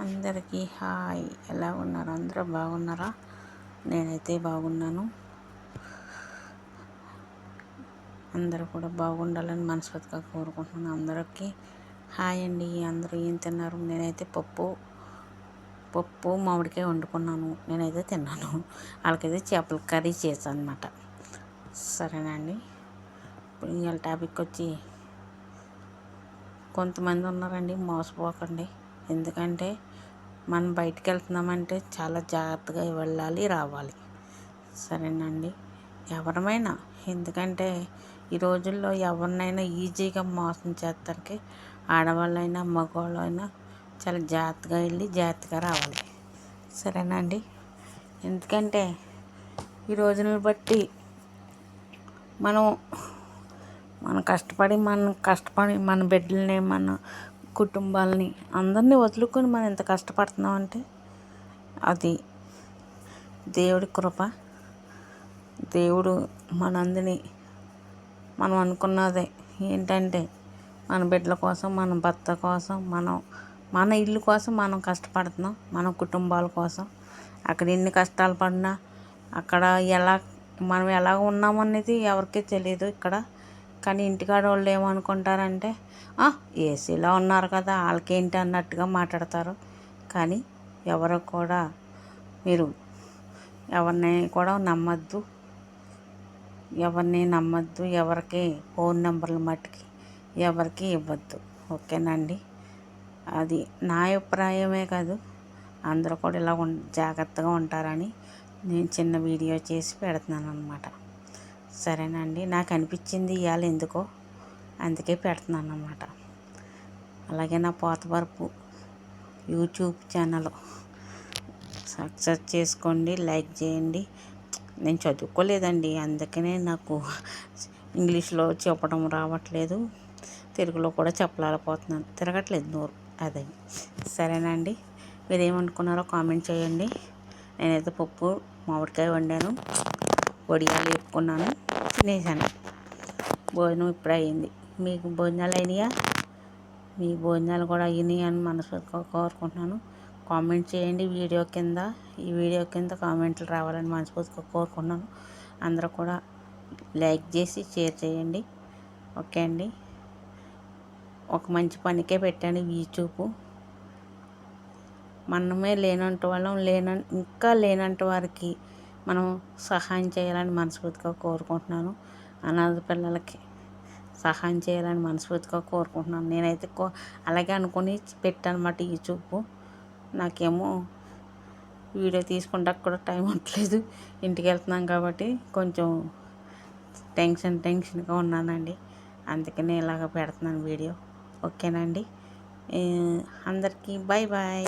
అందరికీ హాయ్. ఎలా ఉన్నారు? అందరూ బాగున్నారా? నేనైతే బాగున్నాను. అందరూ కూడా బాగుండాలని మనస్ఫూర్తిగా కోరుకుంటున్నాను. అందరికీ హాయ్ అండి. అందరూ ఏం తిన్నారు? నేనైతే పప్పు మామిడికాయ వండుకున్నాను. నేనైతే తిన్నాను. వాళ్ళకైతే చేపల కర్రీ చేశాను అన్నమాట. సరేనండి. ఇప్పుడు ఇవాళ టాపిక్ వచ్చి, కొంతమంది ఉన్నారండి, మోసపోకండి. ఎందుకంటే మనం బయటికి వెళ్తున్నామంటే చాలా జాగ్రత్తగా వెళ్ళాలి, రావాలి. సరేనండి. ఎవరమైనా, ఎందుకంటే ఈ రోజుల్లో ఎవరినైనా ఈజీగా మోసం చేస్తానికి ఆడవాళ్ళైనా మగవాళ్ళైనా చాలా జాగ్రత్తగా వెళ్ళి జాగ్రత్తగా రావాలి. సరేనండి. ఎందుకంటే ఈ రోజులను బట్టి మనం కష్టపడి మన బిడ్డల్ని, మన కుటుంబాలని అందరినీ వదులుకొని మనం ఎంత కష్టపడుతున్నామంటే అది దేవుడి కృప. దేవుడు మనందరినీ మనం అనుకున్నదే ఏంటంటే మన బిడ్డల కోసం, మన భర్త కోసం, మన ఇల్లు కోసం మనం కష్టపడుతున్నాం. మన కుటుంబాల కోసం అక్కడ ఎన్ని కష్టాలు పడినా అక్కడ మనం ఎలా ఉన్నామనేది ఎవరికీ తెలియదు ఇక్కడ. కానీ ఇంటికాడ వాళ్ళు ఏమనుకుంటారంటే ఏసీలో ఉన్నారు కదా, వాళ్ళకేంటి అన్నట్టుగా మాట్లాడతారు. కానీ మీరు ఎవరిని కూడా నమ్మద్దు. ఎవరికి ఫోన్ నెంబర్లు మట్టుకి ఎవరికి ఇవ్వద్దు. ఓకేనండి. అది నా అభిప్రాయమే కాదు, అందరూ కూడా ఇలా జాగ్రత్తగా ఉంటారని నేను చిన్న వీడియో చేసి పెడుతున్నాను అన్నమాట. సరేనండి. నాకు అనిపించింది ఇవాళ ఎందుకో, అందుకే పెడుతున్నాను అన్నమాట. అలాగే నా పోతవరపు యూట్యూబ్ ఛానల్ సక్సెస్ చేసుకోండి, లైక్ చేయండి. నేను చదువుకోలేదండి, అందుకనే నాకు ఇంగ్లీష్లో చెప్పడం రావట్లేదు, తెలుగులో కూడా చెప్పలేకపోతున్నాను, తిరగట్లేదు నోరు. అదే. సరేనండి. మీరేమనుకున్నారో కామెంట్ చేయండి. నేనైతే పప్పు మామిడికాయ వండాను, వడియాలు వేపుకున్నాను, తినేసాను. భోజనం ఇప్పుడు అయ్యింది. మీకు భోజనాలు అయినాయా? మీ భోజనాలు కూడా అయినాయి అని మనస్ఫూర్తిగా కోరుకుంటున్నాను. కామెంట్ చేయండి. ఈ వీడియో కింద కామెంట్లు రావాలని మనస్ఫూర్తిగా కోరుకుంటున్నాను. అందరూ కూడా లైక్ చేసి షేర్ చేయండి. ఓకే అండి. ఒక మంచి పనికే పెట్టాను యూట్యూబ్. మనమే ఇంకా లేనంటి వారికి మనం సహాయం చేయాలని మనస్ఫూర్తిగా కోరుకుంటున్నాను. అనాథ పిల్లలకి సహాయం చేయాలని మనస్ఫూర్తిగా కోరుకుంటున్నాను. నేనైతే అలాగే అనుకుని పెట్టాను అన్నమాట యూట్యూబ్. నాకేమో వీడియో తీసుకుంటా కూడా టైం ఉండట్లేదు, ఇంటికి వెళ్తున్నాం కాబట్టి కొంచెం టెన్షన్గా ఉన్నానండి. అందుకనే ఇలాగ పెడుతున్నాను వీడియో. ఓకేనండి. అందరికీ బాయ్ బాయ్.